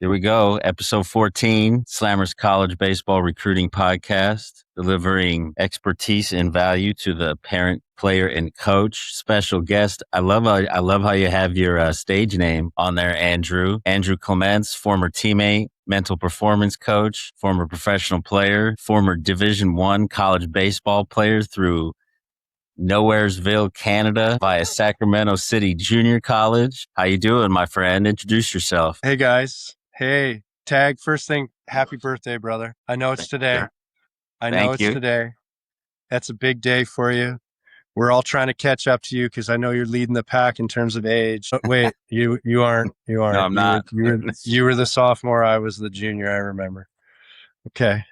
Here we go. Episode 14, Slammers College Baseball Recruiting Podcast, delivering expertise and value to the parent, player, and coach. Special guest. I love how you have your stage name on there, Andrew. Andrew Clements, former teammate, mental performance coach, former professional player, former Division I college baseball player through Nowheresville, Canada, via Sacramento City Junior College. How you doing, my friend? Introduce yourself. Hey, guys. Hey, Tag. First thing, happy birthday, brother. I know it's today. Thank you. Today. That's a big day for you. We're all trying to catch up to you because I know you're leading the pack in terms of age. But wait, you aren't. You aren't. No, I'm not. You were the sophomore. I was the junior. I remember. Okay.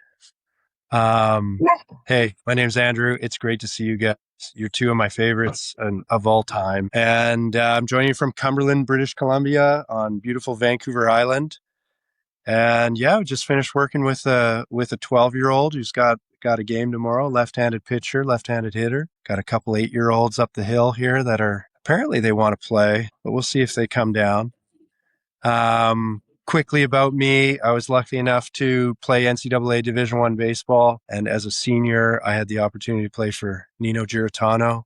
Hey, my name's Andrew. It's great to see you guys. You're two of my favorites of all time. And I'm joining you from Cumberland, British Columbia on beautiful Vancouver Island. And yeah, we just finished working with a 12-year-old who's got a game tomorrow, left-handed pitcher, left-handed hitter. Got a couple 8-year-olds up the hill here that are apparently they want to play, but we'll see if they come down. Quickly about me, I was lucky enough to play NCAA Division I baseball. And as a senior, I had the opportunity to play for Nino Giratano,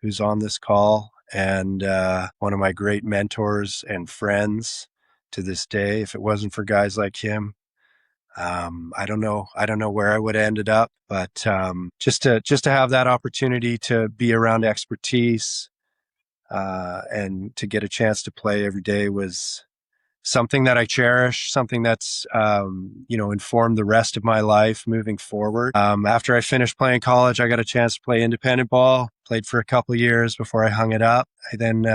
who's on this call, and one of my great mentors and friends to this day. If it wasn't for guys like him, I don't know where I would have ended up, but just to have that opportunity to be around expertise and to get a chance to play every day was something that I cherish, something that's, informed the rest of my life moving forward. After I finished playing college, I got a chance to play independent ball, played for a couple of years before I hung it up. I then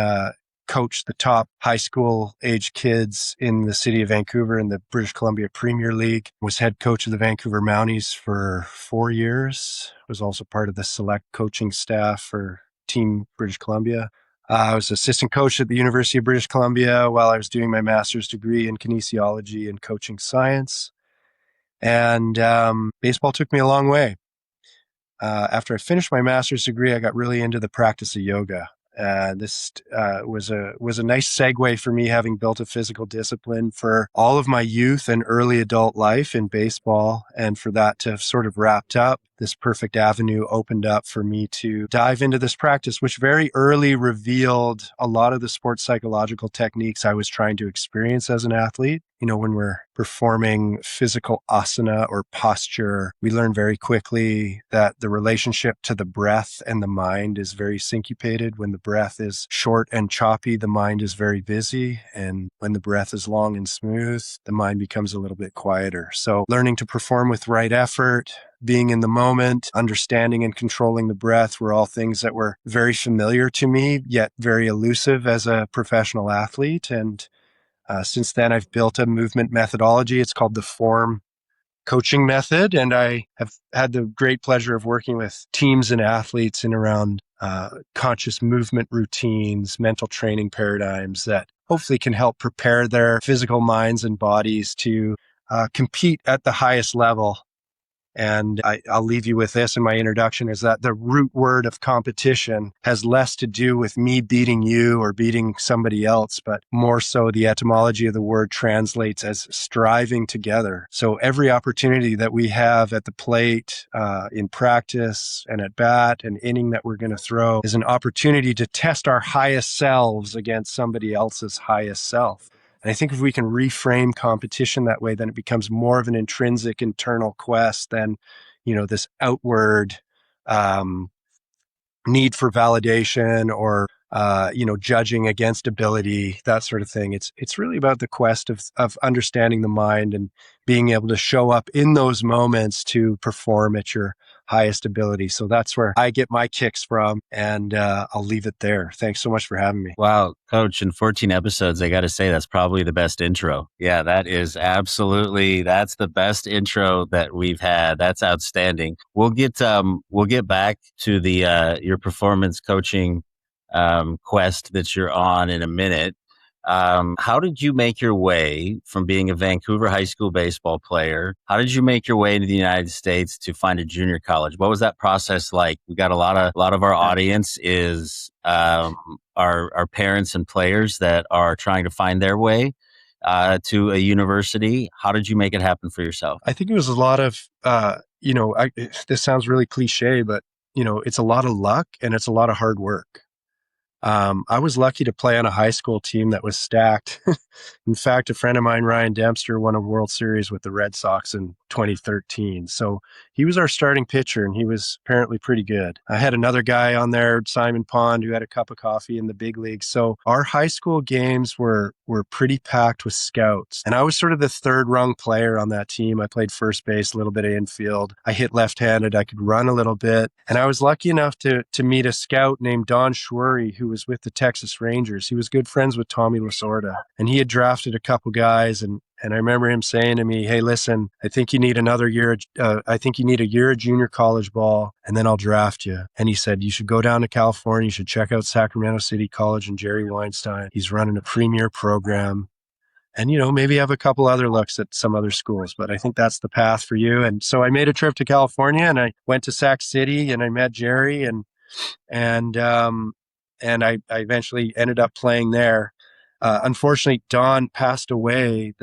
coached the top high school age kids in the city of Vancouver in the British Columbia Premier League, was head coach of the Vancouver Mounties for 4 years, was also part of the select coaching staff for Team British Columbia. I was assistant coach at the University of British Columbia while I was doing my master's degree in kinesiology and coaching science. And baseball took me a long way. After I finished my master's degree, I got really into the practice of yoga. This was a nice segue for me, having built a physical discipline for all of my youth and early adult life in baseball. And for that to have sort of wrapped up, this perfect avenue opened up for me to dive into this practice, which very early revealed a lot of the sports psychological techniques I was trying to experience as an athlete. You know, when we're performing physical asana or posture, we learn very quickly that the relationship to the breath and the mind is very syncopated. When the breath is short and choppy, the mind is very busy. And when the breath is long and smooth, the mind becomes a little bit quieter. So learning to perform with right effort, being in the moment, understanding and controlling the breath were all things that were very familiar to me, yet very elusive as a professional athlete. And since then, I've built a movement methodology. It's called the Form Coaching Method. And I have had the great pleasure of working with teams and athletes in around conscious movement routines, mental training paradigms that hopefully can help prepare their physical minds and bodies to compete at the highest level. And I'll leave you with this in my introduction, is that the root word of competition has less to do with me beating you or beating somebody else, but more so the etymology of the word translates as striving together. So every opportunity that we have at the plate, in practice and at bat and inning that we're going to throw is an opportunity to test our highest selves against somebody else's highest self. And I think if we can reframe competition that way, then it becomes more of an intrinsic internal quest than, this outward need for validation or, judging against ability, that sort of thing. It's really about the quest of understanding the mind and being able to show up in those moments to perform at your highest ability. So that's where I get my kicks from, and I'll leave it there. Thanks so much for having me. Wow, Coach, in 14 episodes, I got to say that's probably the best intro. Yeah, that's the best intro that we've had. That's outstanding. We'll get back to the your performance coaching quest that you're on in a minute. How did you make your way from being a Vancouver high school baseball player? How did you make your way into the United States to find a junior college? What was that process like? We got a lot of our audience is our parents and players that are trying to find their way. to a university. How did you make it happen for yourself? I think it was a lot of, this sounds really cliche, but, it's a lot of luck and it's a lot of hard work. I was lucky to play on a high school team that was stacked. In fact, a friend of mine, Ryan Dempster, won a World Series with the Red Sox in 2013. So he was our starting pitcher, and he was apparently pretty good. I had another guy on there, Simon Pond, who had a cup of coffee in the big leagues. So our high school games were pretty packed with scouts. And I was sort of the third rung player on that team. I played first base, a little bit of infield. I hit left-handed. I could run a little bit. And I was lucky enough to meet a scout named Don Schwery, who was with the Texas Rangers. He was good friends with Tommy Lasorda, and he had drafted a couple guys. And I remember him saying to me, "Hey, listen, I think you need another year. I think you need a year of junior college ball, and then I'll draft you." And he said, "You should go down to California. You should check out Sacramento City College and Jerry Weinstein. He's running a premier program. And, maybe have a couple other looks at some other schools, but I think that's the path for you." And so I made a trip to California, and I went to Sac City, and I met Jerry, and I eventually ended up playing there. Unfortunately, Don passed away.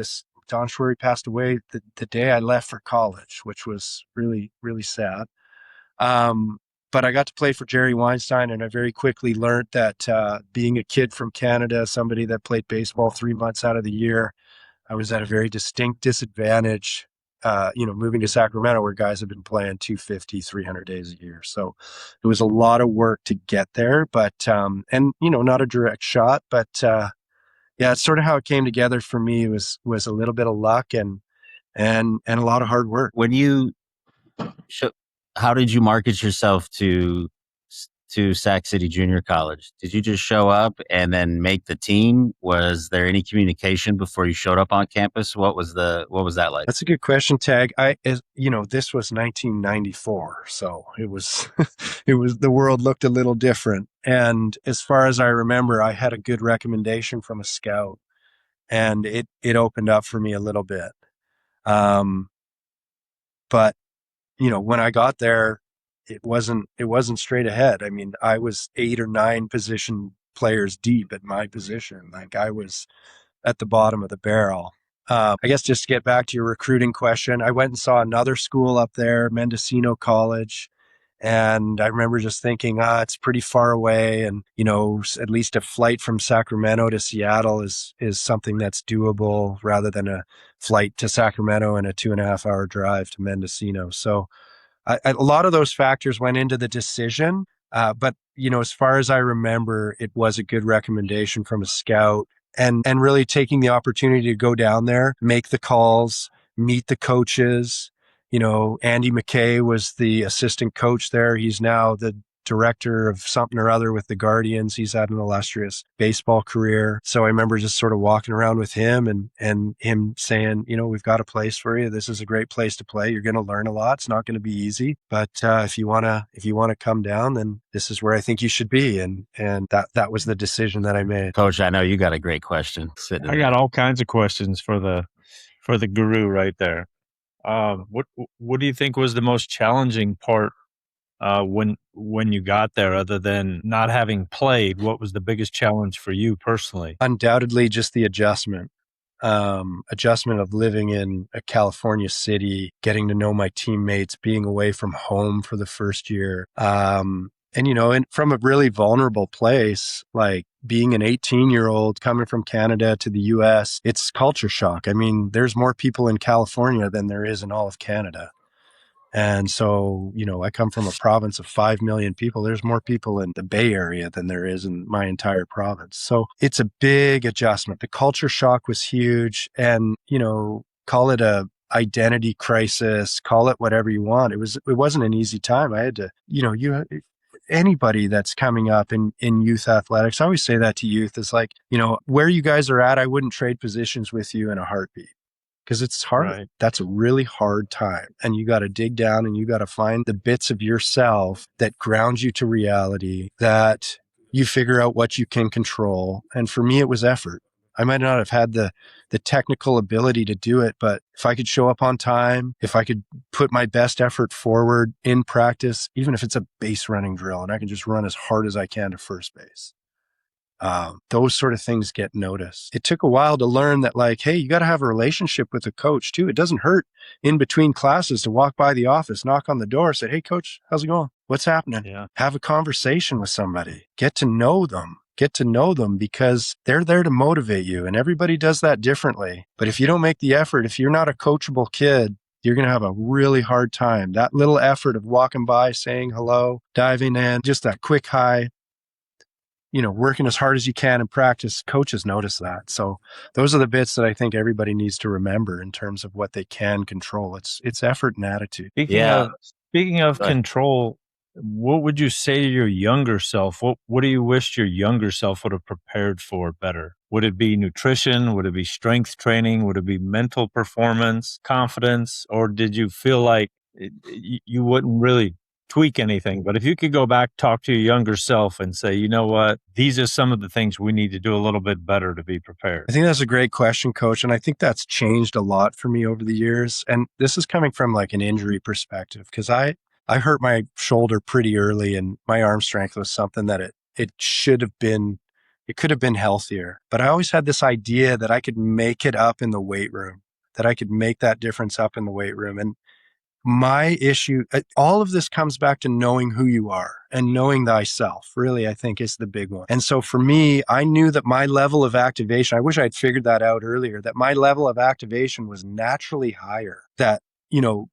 Don Schwery passed away the day I left for college, which was really, really sad. But I got to play for Jerry Weinstein, and I very quickly learned that being a kid from Canada, somebody that played baseball 3 months out of the year, I was at a very distinct disadvantage, moving to Sacramento where guys have been playing 250, 300 days a year. So it was a lot of work to get there, but, not a direct shot, but, yeah, it's sort of how it came together for me was a little bit of luck and a lot of hard work. When you sh- how did you market yourself to Sac City Junior College? Did you just show up and then make the team? Was there any communication before you showed up on campus? What was that like? That's a good question, Tag. This was 1994, so it was, the world looked a little different. And as far as I remember, I had a good recommendation from a scout, and it opened up for me a little bit. But when I got there, it wasn't straight ahead. I mean, I was 8 or 9 position players deep at my position. Like, I was at the bottom of the barrel. I guess just to get back to your recruiting question, I went and saw another school up there, Mendocino College. And I remember just thinking, it's pretty far away. And, at least a flight from Sacramento to Seattle is something that's doable rather than a flight to Sacramento and a 2.5 hour drive to Mendocino. So a lot of those factors went into the decision. But, as far as I remember, it was a good recommendation from a scout, and really taking the opportunity to go down there, make the calls, meet the coaches. Andy McKay was the assistant coach there. He's now the director of something or other with the Guardians. He's had an illustrious baseball career. So I remember just sort of walking around with him and him saying, "We've got a place for you. This is a great place to play. You're going to learn a lot. It's not going to be easy, but if you want to come down, then this is where I think you should be." And that was the decision that I made. Coach, I know you got a great question. I got all kinds of questions for the guru right there. What do you think was the most challenging part when you got there, other than not having played? What was the biggest challenge for you personally? Undoubtedly, just the adjustment of living in a California city, getting to know my teammates, being away from home for the first year. And from a really vulnerable place, like being an 18-year-old coming from Canada to the US, it's culture shock. I mean, there's more people in California than there is in all of Canada. And so, I come from a province of 5 million people. There's more people in the Bay Area than there is in my entire province. So it's a big adjustment. The culture shock was huge. And, call it a identity crisis, call it whatever you want. It wasn't an easy time. I had to, anybody that's coming up in youth athletics, I always say that to youth, is like, where you guys are at, I wouldn't trade positions with you in a heartbeat. Because it's hard. Right. That's a really hard time. And you got to dig down and you got to find the bits of yourself that ground you to reality, that you figure out what you can control. And for me, it was effort. I might not have had the technical ability to do it, but if I could show up on time, if I could put my best effort forward in practice, even if it's a base running drill, and I can just run as hard as I can to first base, those sort of things get noticed. It took a while to learn that, like, hey, you got to have a relationship with a coach too. It doesn't hurt in between classes to walk by the office, knock on the door, say, hey, coach, how's it going? What's happening? Yeah. Have a conversation with somebody. Get to know them. Get to know them because they're there to motivate you. And everybody does that differently. But if you don't make the effort, if you're not a coachable kid, you're going to have a really hard time. That little effort of walking by, saying hello, diving in, just that quick hi, working as hard as you can in practice, coaches notice that. So those are the bits that I think everybody needs to remember in terms of what they can control. It's effort and attitude. Speaking of control, what would you say to your younger self? What do you wish your younger self would have prepared for better? Would it be nutrition? Would it be strength training? Would it be mental performance, confidence? Or did you feel like you wouldn't really tweak anything? But if you could go back, talk to your younger self and say, you know what, these are some of the things we need to do a little bit better to be prepared. I think that's a great question, Coach. And I think that's changed a lot for me over the years. And this is coming from like an injury perspective, because I hurt my shoulder pretty early and my arm strength was something that it should have been, it could have been healthier. But I always had this idea that I could make it up in the weight room, that I could make that difference up in the weight room. And my issue, all of this comes back to knowing who you are and knowing thyself, really, I think is the big one. And so for me, I knew that my level of activation, I wish I'd figured that out earlier, that my level of activation was naturally higher, that,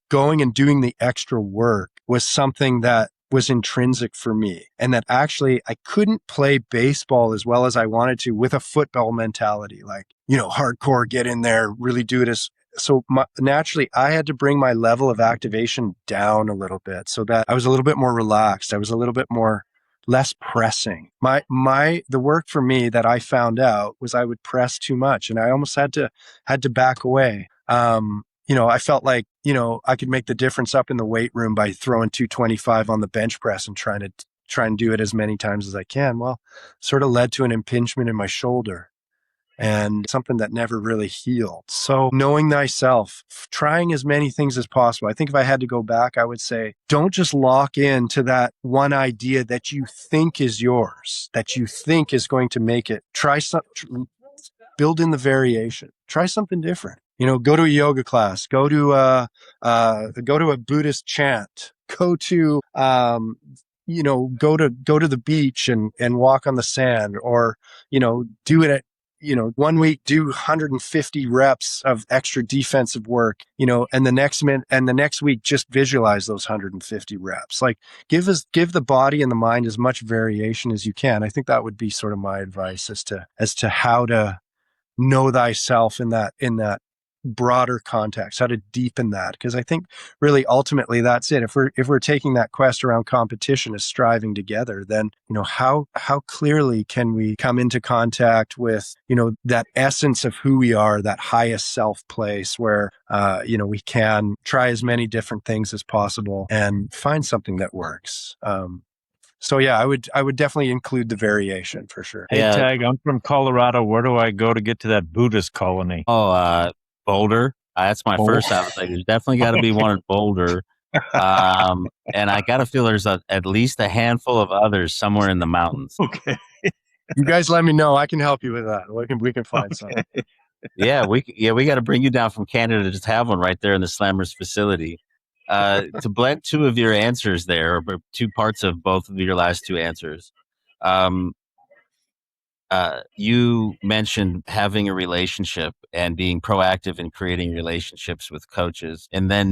going and doing the extra work was something that was intrinsic for me, and that actually I couldn't play baseball as well as I wanted to with a football mentality, like, hardcore, get in there, really do it so naturally, I had to bring my level of activation down a little bit so that I was a little bit more relaxed. I was a little bit less pressing. The work for me that I found out was I would press too much, and I almost had to back away. I felt like, I could make the difference up in the weight room by throwing 225 on the bench press and try and do it as many times as I can. Well, sort of led to an impingement in my shoulder, and something that never really healed. So knowing thyself, trying as many things as possible. I think if I had to go back, I would say, don't just lock into that one idea that you think is yours, that you think is going to make it. Build in the variation. Try something different. Go to a yoga class, go to a Buddhist chant, go to the beach and walk on the sand, or, do it at, 1 week, do 150 reps of extra defensive work, and the next week, just visualize those 150 reps. Like give the body and the mind as much variation as you can. I think that would be sort of my advice as to how to know thyself in that broader context, how to deepen that. Because I think really ultimately that's it. If we're taking that quest around competition as striving together, then how clearly can we come into contact with that essence of who we are, that highest self place where we can try as many different things as possible and find something that works. So yeah, I would definitely include the variation for sure. Hey, Tag, I'm from Colorado. Where do I go to get to that Buddhist colony? Boulder. That's my first. I was like, there's definitely got to be one in Boulder. And I got to feel there's at least a handful of others somewhere in the mountains. Okay. You guys let me know. I can help you with that. We can find something. Yeah, we got to bring you down from Canada to just have one right there in the Slammers facility. To blend two of your answers there, or two parts of both of your last two answers. You mentioned having a relationship and being proactive in creating relationships with coaches, and then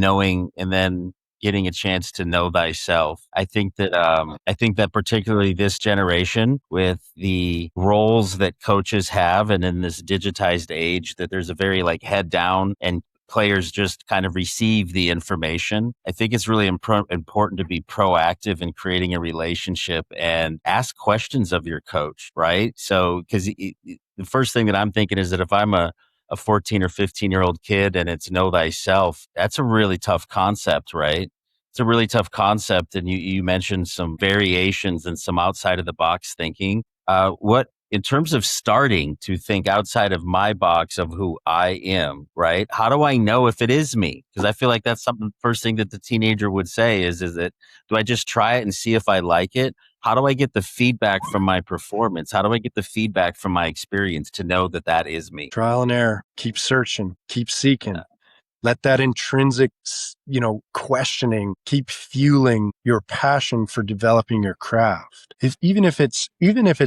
getting a chance to know thyself. I think that particularly this generation, with the roles that coaches have, and in this digitized age, that there's a very head down and players just kind of receive the information. I think it's really important to be proactive in creating a relationship and ask questions of your coach, right? So, because the first thing that I'm thinking is that if I'm a 14 or 15-year-old kid and it's know thyself, that's a really tough concept, right? It's a really tough concept. And you mentioned some variations and some outside of the box thinking. In terms of starting to think outside of my box of who I am, right? How do I know if it is me? Because I feel like that's something, first thing that the teenager would say is it, do I just try it and see if I like it? How do I get the feedback from my performance? How do I get the feedback from my experience to know that that is me? Trial and error. Keep searching. Keep seeking. Let that intrinsic, questioning keep fueling your passion for developing your craft. Even if it's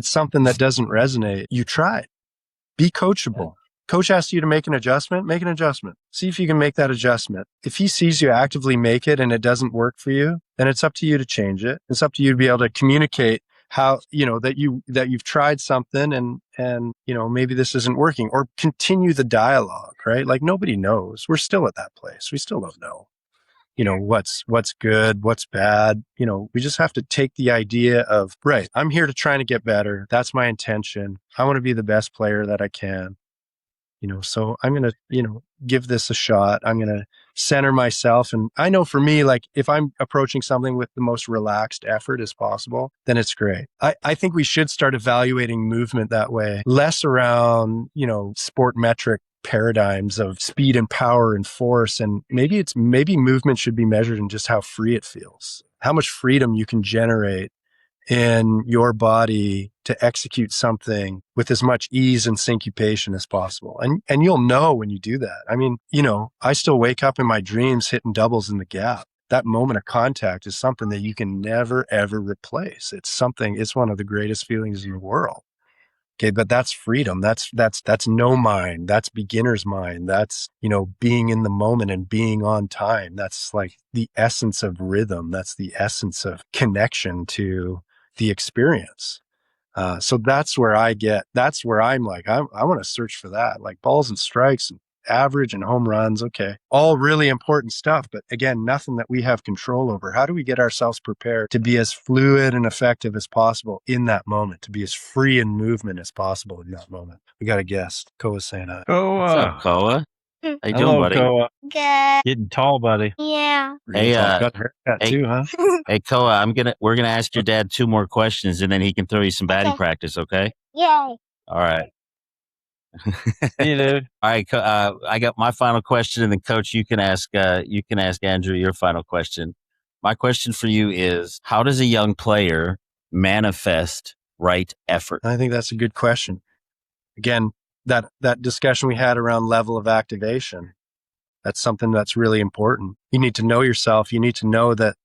something that doesn't resonate, you try it. Be coachable. Coach asks you to make an adjustment, make an adjustment. See if you can make that adjustment. If he sees you actively make it and it doesn't work for you, then it's up to you to change it. It's up to you to be able to communicate how, that you've tried something and maybe this isn't working, or continue the dialogue, right? Like, nobody knows. We're still at that place. We still don't know, what's good, what's bad. We just have to take the idea of, right, I'm here to try to get better. That's my intention. I want to be the best player that I can. So I'm going to, give this a shot. I'm going to center myself. And I know for me, like, if I'm approaching something with the most relaxed effort as possible, then it's great. I think we should start evaluating movement that way, less around, sport metric paradigms of speed and power and force. And maybe movement should be measured in just how free it feels, how much freedom you can generate in your body to execute something with as much ease and syncopation as possible. And you'll know when you do that. I mean, I still wake up in my dreams hitting doubles in the gap. That moment of contact is something that you can never, ever replace. It's one of the greatest feelings in the world. Okay, but that's freedom. That's no mind. That's beginner's mind. That's, being in the moment and being on time. That's like the essence of rhythm. That's the essence of connection to the experience. So that's where I'm like, I want to search for that, like balls and strikes and average and home runs. Okay. All really important stuff. But again, nothing that we have control over. How do we get ourselves prepared to be as fluid and effective as possible in that moment, to be as free in movement as possible in that moment? We got a guest. Koa's saying hi. What's up, Koa. Koa? How you doing, Hello, buddy? Koa. Good. Getting tall, buddy. Yeah. Hey, Got her haircut hey- too, huh? Hey, Koa, we're gonna ask your dad 2 more questions, and then he can throw you some batting Okay. practice. Okay? Yay. All right. See you, dude. All right. I got my final question, and then Coach, you can ask Andrew your final question. My question for you is: how does a young player manifest right effort? I think that's a good question. Again, that discussion we had around level of activation, that's something that's really important. You need to know yourself. You need to know that,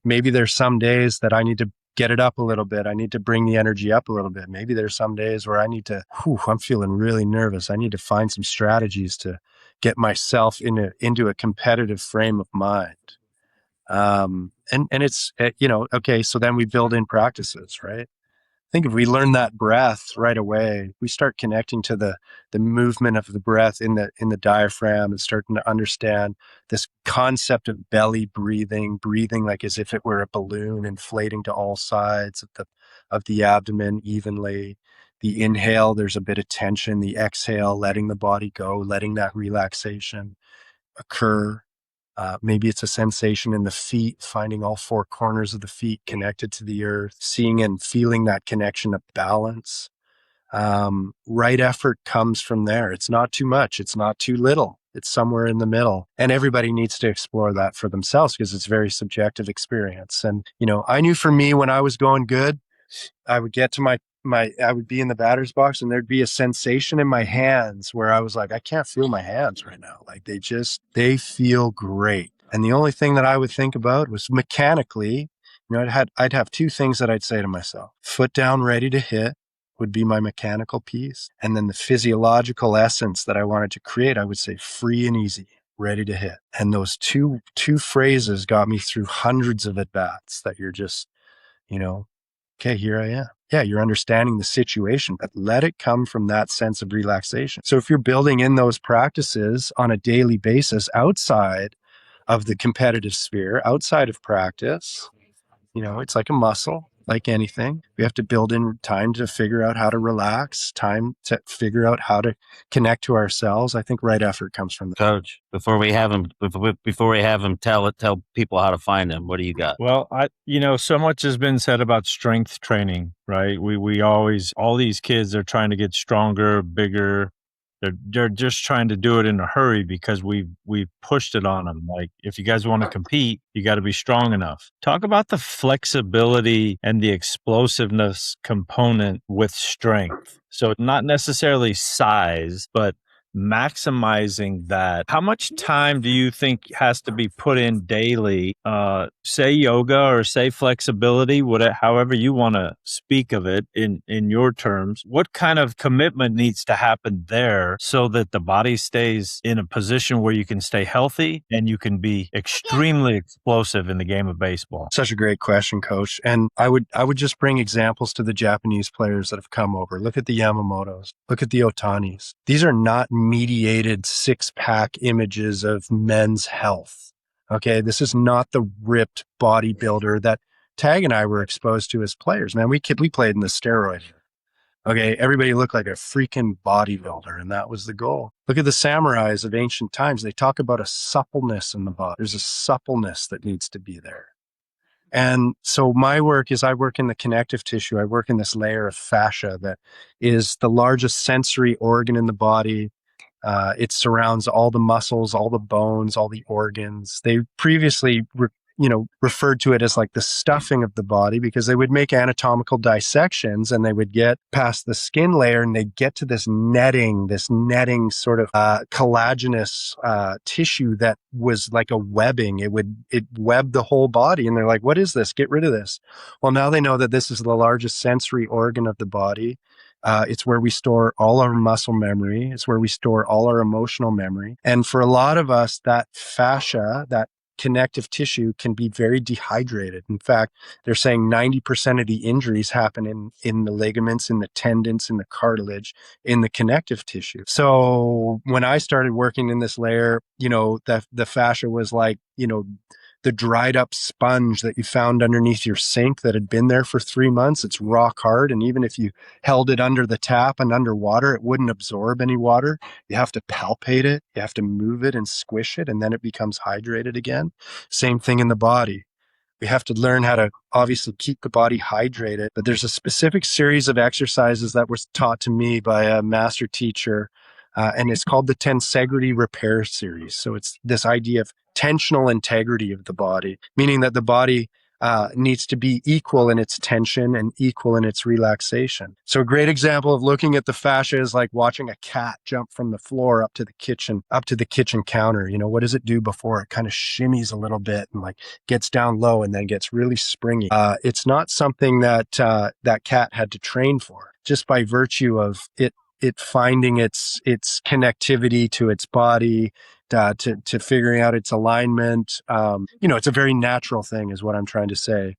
maybe there's some days that I need to get it up a little bit. I need to bring the energy up a little bit. Maybe there's some days where I need to, I'm feeling really nervous. I need to find some strategies to get myself into a competitive frame of mind. And it's, okay, so then we build in practices, right? I think if we learn that breath right away, we start connecting to the movement of the breath in the diaphragm and starting to understand this concept of belly breathing like as if it were a balloon inflating to all sides of the abdomen evenly. The inhale, there's a bit of tension. The exhale, letting the body go, letting that relaxation occur. Maybe it's a sensation in the feet, finding all 4 corners of the feet connected to the earth, seeing and feeling that connection of balance. Right effort comes from there. It's not too much. It's not too little. It's somewhere in the middle. And everybody needs to explore that for themselves because it's a very subjective experience. And, I knew for me when I was going good, I would get to I would be in the batter's box and there'd be a sensation in my hands where I was like, I can't feel my hands right now. Like they feel great. And the only thing that I would think about was mechanically, I'd have 2 things that I'd say to myself. Foot down, ready to hit would be my mechanical piece. And then the physiological essence that I wanted to create, I would say free and easy, ready to hit. And those two phrases got me through hundreds of at-bats that you're just, okay, here I am. Yeah, you're understanding the situation, but let it come from that sense of relaxation. So if you're building in those practices on a daily basis outside of the competitive sphere, outside of practice, it's like a muscle, like anything. We have to build in time to figure out how to relax, time to figure out how to connect to ourselves. I think right effort comes from that. Coach, before we have him tell people how to find him, what do you got? Well, so much has been said about strength training, right? We always, all these kids are trying to get stronger, bigger. They're just trying to do it in a hurry because we've pushed it on them. Like, if you guys want to compete, you got to be strong enough. Talk about the flexibility and the explosiveness component with strength. So not necessarily size, but maximizing that. How much time do you think has to be put in daily? Say yoga or say flexibility, whatever, however you want to speak of it in your terms. What kind of commitment needs to happen there so that the body stays in a position where you can stay healthy and you can be extremely explosive in the game of baseball? Such a great question, Coach. And I would just bring examples to the Japanese players that have come over. Look at the Yamamotos. Look at the Otanis. These are not mediated six-pack images of men's health. Okay, this is not the ripped bodybuilder that Tag and I were exposed to as players. Man, we played in the steroid era. Okay, everybody looked like a freaking bodybuilder, and that was the goal. Look at the samurais of ancient times. They talk about a suppleness in the body. There's a suppleness that needs to be there. And so my work is, I work in the connective tissue. I work in this layer of fascia that is the largest sensory organ in the body. It surrounds all the muscles, all the bones, all the organs. They previously referred to it as like the stuffing of the body, because they would make anatomical dissections and they would get past the skin layer and they get to this netting sort of collagenous tissue that was like a webbing. It webbed the whole body, and they're like, what is this? Get rid of this. Well, now they know that this is the largest sensory organ of the body. It's where we store all our muscle memory. It's where we store all our emotional memory. And for a lot of us, that fascia, that connective tissue, can be very dehydrated. In fact, they're saying 90% of the injuries happen in the ligaments, in the tendons, in the cartilage, in the connective tissue. So when I started working in this layer, the fascia was like, the dried up sponge that you found underneath your sink that had been there for 3 months. It's rock hard. And even if you held it under the tap and under water, it wouldn't absorb any water. You have to palpate it. You have to move it and squish it, and then it becomes hydrated again. Same thing in the body. We have to learn how to obviously keep the body hydrated, but there's a specific series of exercises that was taught to me by a master teacher, and it's called the tensegrity repair series. So it's this idea of tensional integrity of the body, meaning that the body needs to be equal in its tension and equal in its relaxation. So a great example of looking at the fascia is like watching a cat jump from the floor up to the kitchen counter. What does it do before? It kind of shimmies a little bit and like gets down low and then gets really springy. It's not something that that cat had to train for, just by virtue of it finding its connectivity to its body, to figuring out its alignment. It's a very natural thing, is what I'm trying to say.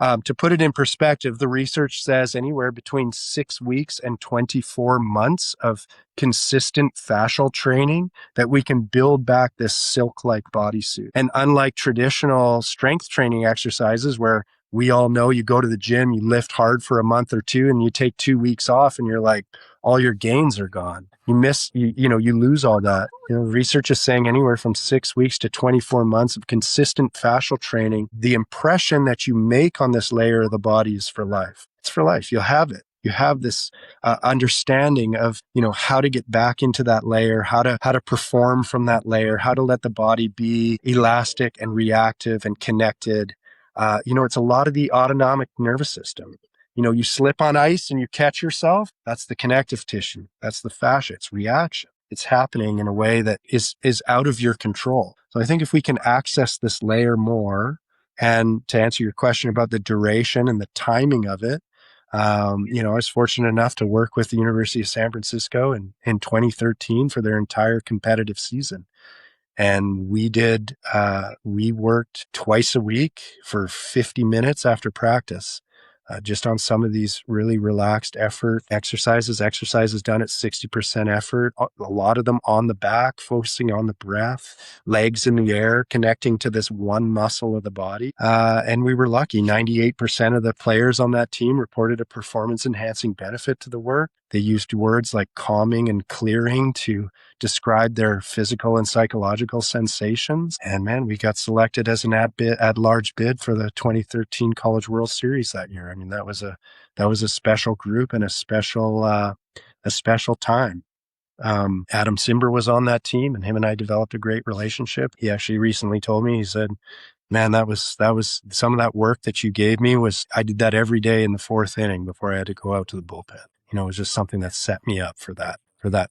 To put it in perspective, the research says anywhere between 6 weeks and 24 months of consistent fascial training that we can build back this silk-like bodysuit. And unlike traditional strength training exercises where we all know you go to the gym, you lift hard for a month or two, and you take 2 weeks off and you're like, all your gains are gone. You lose all that. Research is saying anywhere from 6 weeks to 24 months of consistent fascial training, the impression that you make on this layer of the body is for life. It's for life. You'll have it. You have this understanding of, how to get back into that layer, how to perform from that layer, how to let the body be elastic and reactive and connected. It's a lot of the autonomic nervous system. You slip on ice and you catch yourself. That's the connective tissue. That's the fascia. It's reaction. It's happening in a way that is out of your control. So I think if we can access this layer more, and to answer your question about the duration and the timing of it, I was fortunate enough to work with the University of San Francisco in 2013 for their entire competitive season. And we worked twice a week for 50 minutes after practice, just on some of these really relaxed effort exercises done at 60% effort, a lot of them on the back, focusing on the breath, legs in the air, connecting to this one muscle of the body. And we were lucky. 98% of the players on that team reported a performance-enhancing benefit to the work. They used words like calming and clearing to describe their physical and psychological sensations. And man, we got selected as an at-large bid for the 2013 College World Series that year. I mean, that was a special group and a special time. Adam Simber was on that team, and him and I developed a great relationship. He actually recently told me, he said, man, that was some of that work that you gave me I did that every day in the fourth inning before I had to go out to the bullpen. It was just something that set me up for that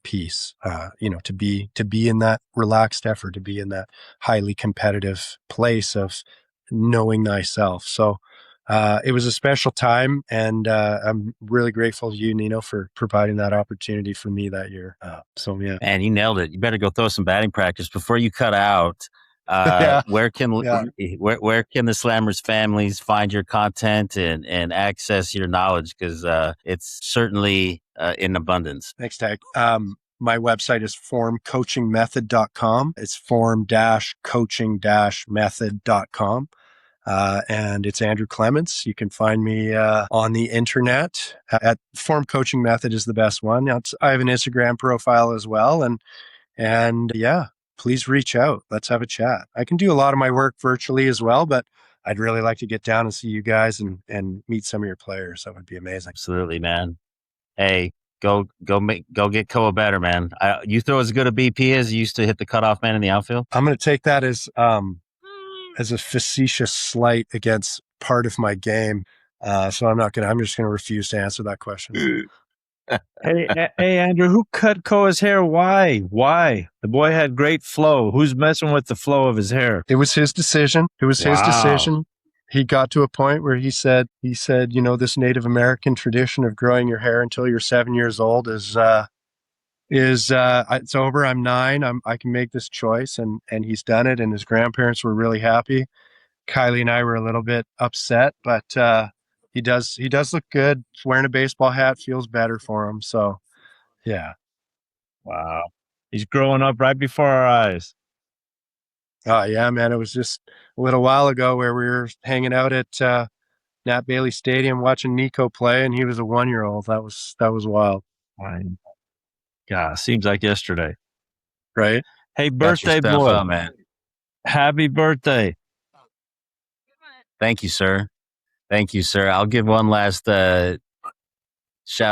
piece, to be in that relaxed effort, to be in that highly competitive place of knowing thyself. So, it was a special time, and I'm really grateful to you, Nino, for providing that opportunity for me that year. So yeah. Man, you nailed it. You better go throw some batting practice before you cut out. Yeah. Where can where can the Slammers families find your content and access your knowledge? Because it's certainly in abundance. Thanks, Tag. My website is formcoachingmethod.com. It's form-coaching-method.com. And it's Andrew Clements. You can find me on the internet at Form Coaching Method is the best one. I have an Instagram profile as well. And yeah, please reach out. Let's have a chat. I can do a lot of my work virtually as well, but I'd really like to get down and see you guys and meet some of your players. That would be amazing. Absolutely, man. Hey, go get Koa better, man. You throw as good a BP as you used to hit the cutoff man in the outfield. I'm going to take that as a facetious slight against part of my game. So I'm just going to refuse to answer that question. Hey, Andrew, who cut Koa's hair? Why? The boy had great flow. Who's messing with the flow of his hair? It was his decision. His decision. He got to a point where he said, this Native American tradition of growing your hair until you're 7 years old is it's over. I'm 9. I can make this choice. And he's done it. And his grandparents were really happy. Kylie and I were a little bit upset, but he does look good. Wearing a baseball hat feels better for him. So, yeah. Wow. He's growing up right before our eyes. Oh, yeah, man. It was just a little while ago where we were hanging out at Nat Bailey Stadium watching Nico play, and he was a 1-year-old. That was wild. God, seems like yesterday. Right? Hey, birthday boy. Up, man. Happy birthday. Thank you, sir. I'll give one last shout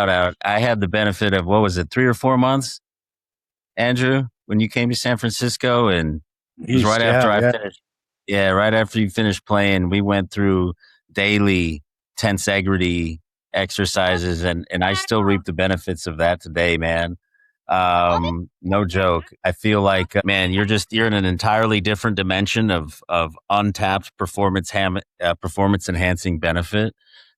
out. I had the benefit of, 3 or 4 months, Andrew, when you came to San Francisco, and it was right after I finished. Yeah, right after you finished playing, we went through daily tensegrity exercises, and I still reap the benefits of that today, man. No joke. I feel like, man, you're in an entirely different dimension of untapped performance enhancing benefit.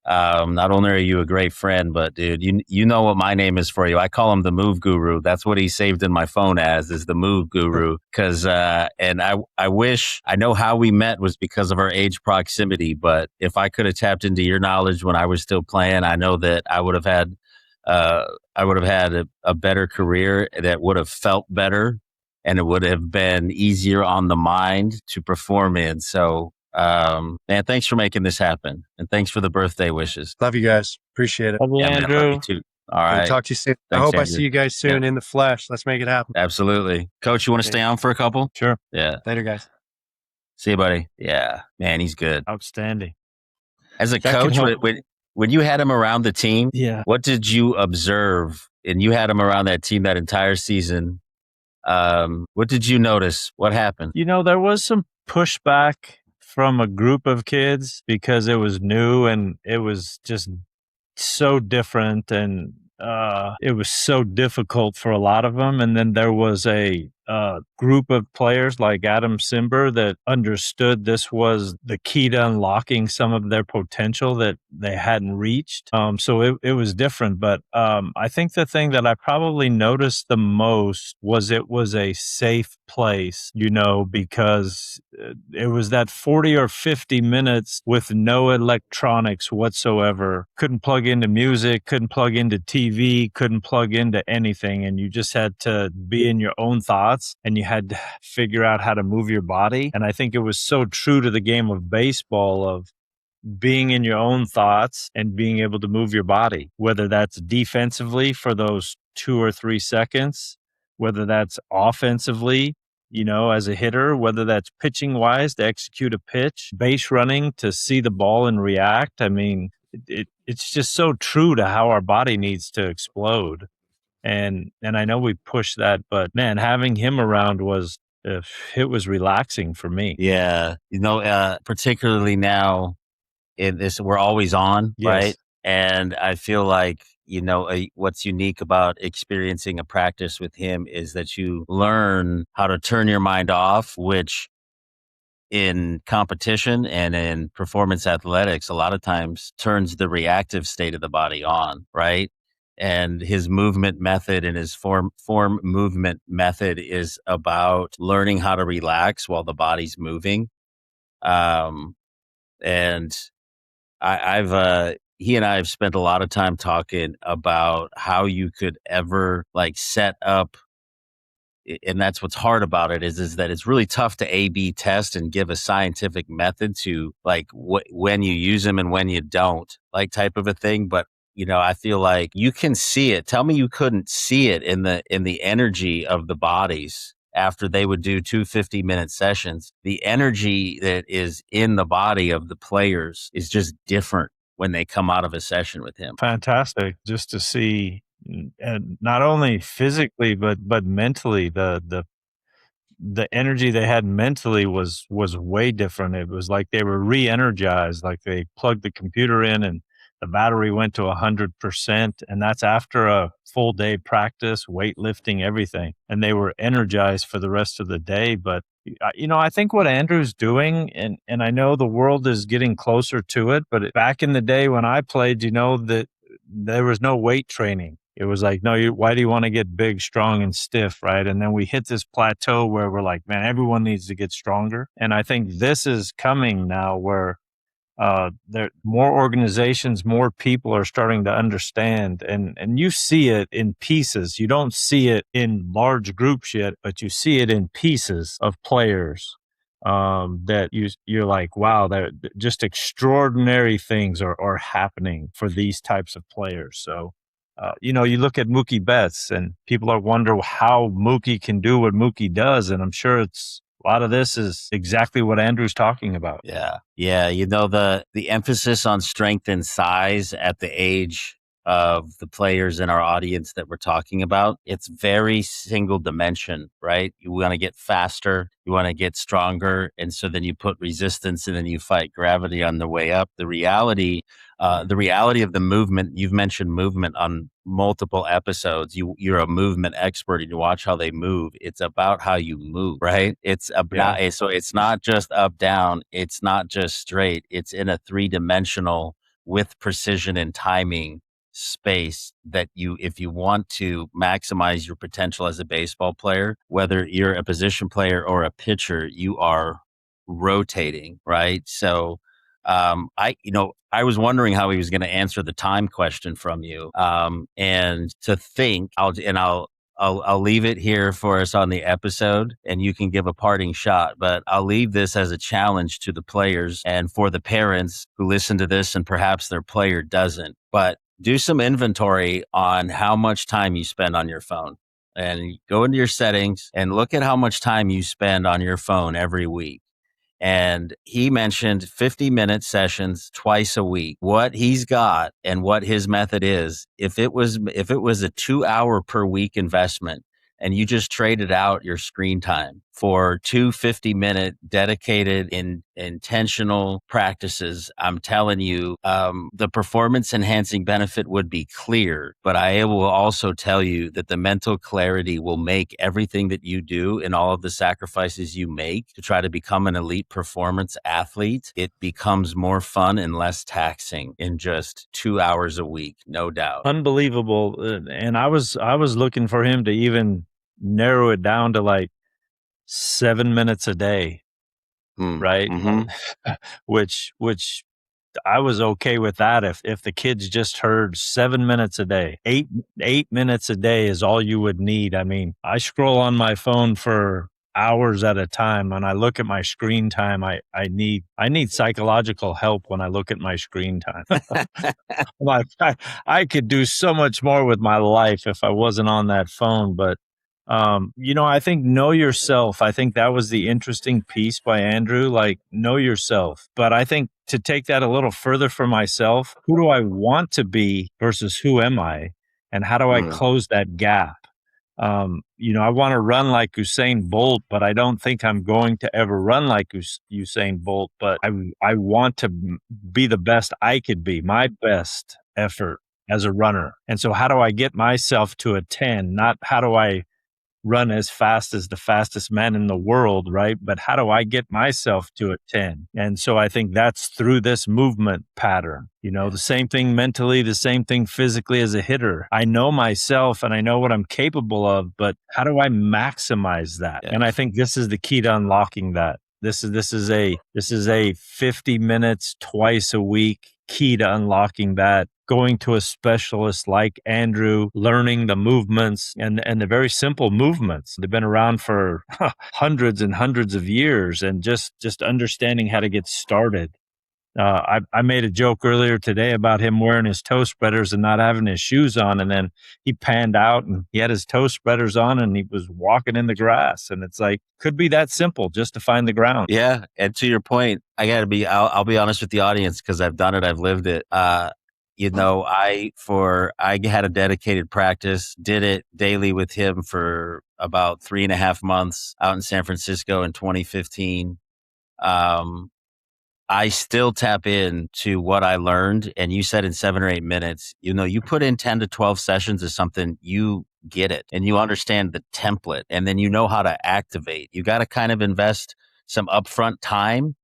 Not only are you a great friend, but dude, you know what my name is for you. I call him the Move Guru. That's what he saved in my phone is the Move Guru. Cause, and I wish I know how we met was because of our age proximity, but if I could have tapped into your knowledge when I was still playing, I know that I would have had a better career that would have felt better, and it would have been easier on the mind to perform in. So, man, thanks for making this happen, and thanks for the birthday wishes. Love you guys. Appreciate it. Love you, Andrew. Man, love you too. All right. Talk to you soon. Thanks, I hope Andrew. I see you guys soon in the flesh. Let's make it happen. Absolutely. Coach, you want to stay on for a couple? Sure. Yeah. Later, guys. See you, buddy. Yeah. Man, he's good. Outstanding. As a coach, when you had him around the team, what did you observe? And you had him around that team that entire season. What did you notice? What happened? There was some pushback from a group of kids because it was new and it was just so different, and it was so difficult for a lot of them. And then there was a group of players like Adam Simber that understood this was the key to unlocking some of their potential that they hadn't reached. So it was different. But I think the thing that I probably noticed the most was it was a safe place, because it was that 40 or 50 minutes with no electronics whatsoever. Couldn't plug into music, couldn't plug into TV, couldn't plug into anything. And you just had to be in your own thoughts, and you had to figure out how to move your body. And I think it was so true to the game of baseball of being in your own thoughts and being able to move your body, whether that's defensively for those 2 or 3 seconds, whether that's offensively, as a hitter, whether that's pitching wise to execute a pitch, base running to see the ball and react. I mean, it's just so true to how our body needs to explode. And I know we pushed that, but man, having him around was it was relaxing for me. Yeah. Particularly now in this, we're always on, right? Yes. And I feel like, what's unique about experiencing a practice with him is that you learn how to turn your mind off, which in competition and in performance athletics, a lot of times turns the reactive state of the body on, right? And his movement method and his form movement method is about learning how to relax while the body's moving. Um, and I've he and I have spent a lot of time talking about how you could ever like set up, and that's what's hard about it is that it's really tough to A/B test and give a scientific method to like when you use them and when you don't, like type of a thing. But I feel like you can see it. Tell me you couldn't see it in the energy of the bodies after they would do 2 50-minute sessions. The energy that is in the body of the players is just different when they come out of a session with him. Fantastic just to see, and not only physically but mentally, the energy they had mentally was way different. It was like they were re-energized, like they plugged the computer in and the battery went to 100%, and that's after a full day practice, weightlifting, everything, and they were energized for the rest of the day. But I think what Andrew's doing, and I know the world is getting closer to it, but back in the day when I played, that there was no weight training. It was like, no, why do you want to get big, strong, and stiff, right? And then we hit this plateau where we're like, man, everyone needs to get stronger. And I think this is coming now where there more organizations, more people are starting to understand, and you see it in pieces. You don't see it in large groups yet, but you see it in pieces of players that you're like, wow, they're just extraordinary things are happening for these types of players. So you look at Mookie Betts, and people are wonder how Mookie can do what Mookie does, and I'm sure it's a lot of this is exactly what Andrew's talking about. Yeah. Yeah. The emphasis on strength and size at the age of the players in our audience that we're talking about, it's very single dimension, right? You want to get faster, you want to get stronger. And so then you put resistance and then you fight gravity on the way up. The reality of the movement, you've mentioned movement on multiple episodes. You're a movement expert and you watch how they move. It's about how you move, right? It's about, so it's not just up, down. It's not just straight. It's in a 3-dimensional with precision and timing space that if you want to maximize your potential as a baseball player, whether you're a position player or a pitcher, you are rotating, right? So, I was wondering how he was going to answer the time question from you. And to think, I'll leave it here for us on the episode, and you can give a parting shot. But I'll leave this as a challenge to the players and for the parents who listen to this, and perhaps their player doesn't. But do some inventory on how much time you spend on your phone, and go into your settings and look at how much time you spend on your phone every week. And he mentioned 50-minute sessions twice a week. What he's got and what his method is, if it was a 2-hour per week investment, and you just traded out your screen time for 2 50-minute dedicated intentional practices, I'm telling you, the performance enhancing benefit would be clear. But I will also tell you that the mental clarity will make everything that you do and all of the sacrifices you make to try to become an elite performance athlete, it becomes more fun and less taxing in just 2 hours a week, no doubt. Unbelievable. And I was looking for him to even narrow it down to like 7 minutes a day, right? Mm-hmm. which I was okay with that if the kids just heard 7 minutes a day. 8 minutes a day is all you would need. I mean, I scroll on my phone for hours at a time. When I look at my screen time, I need psychological help when I look at my screen time. I could do so much more with my life if I wasn't on that phone. But I think know yourself. I think that was the interesting piece by Andrew, like know yourself. But I think to take that a little further for myself, who do I want to be versus who am I? And how do I close that gap? I want to run like Usain Bolt, but I don't think I'm going to ever run like Usain Bolt. But I want to be the best I could be, my best effort as a runner. And so how do I get myself to a 10? Not how do I run as fast as the fastest man in the world, right? But how do I get myself to a 10? And so I think that's through this movement pattern. The same thing mentally, the same thing physically as a hitter. I know myself and I know what I'm capable of, but how do I maximize that? Yeah. And I think this is the key to unlocking that. This is a 50 minutes twice a week key to unlocking that. Going to a specialist like Andrew, learning the movements and the very simple movements. They've been around for hundreds and hundreds of years, and just understanding how to get started. I made a joke earlier today about him wearing his toe spreaders and not having his shoes on, and then he panned out and he had his toe spreaders on and he was walking in the grass. And it's like, could be that simple just to find the ground. Yeah. And to your point, I'll be honest with the audience because I've done it. I've lived it. I had a dedicated practice, did it daily with him for about 3.5 months out in San Francisco in 2015. I still tap into what I learned. And you said in 7 or 8 minutes, you put in 10 to 12 sessions of something, you get it and you understand the template, and then you know how to activate. You got to kind of invest some upfront time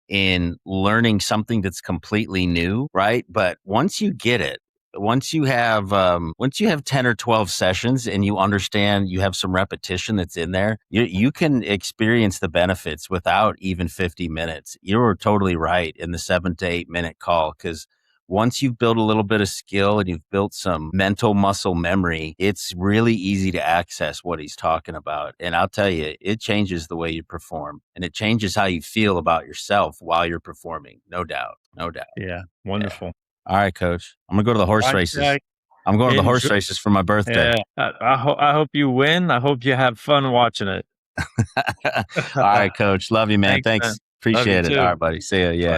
in learning something that's completely new, right? But once you get it, once you have 10 or 12 sessions and you understand, you have some repetition that's in there, you can experience the benefits without even 50 minutes. You're totally right in the 7 to 8 minute call, because once you've built a little bit of skill and you've built some mental muscle memory, it's really easy to access what he's talking about. And I'll tell you, it changes the way you perform, and it changes how you feel about yourself while you're performing. No doubt. No doubt. Yeah. Wonderful. Yeah. All right, Coach. I'm going to go to the horse races. I'm going to the horse races for my birthday. Yeah. I hope you win. I hope you have fun watching it. All right, Coach. Love you, man. Thanks. Man. Appreciate Love you it. too. All right, buddy. See ya. Yeah. Bye.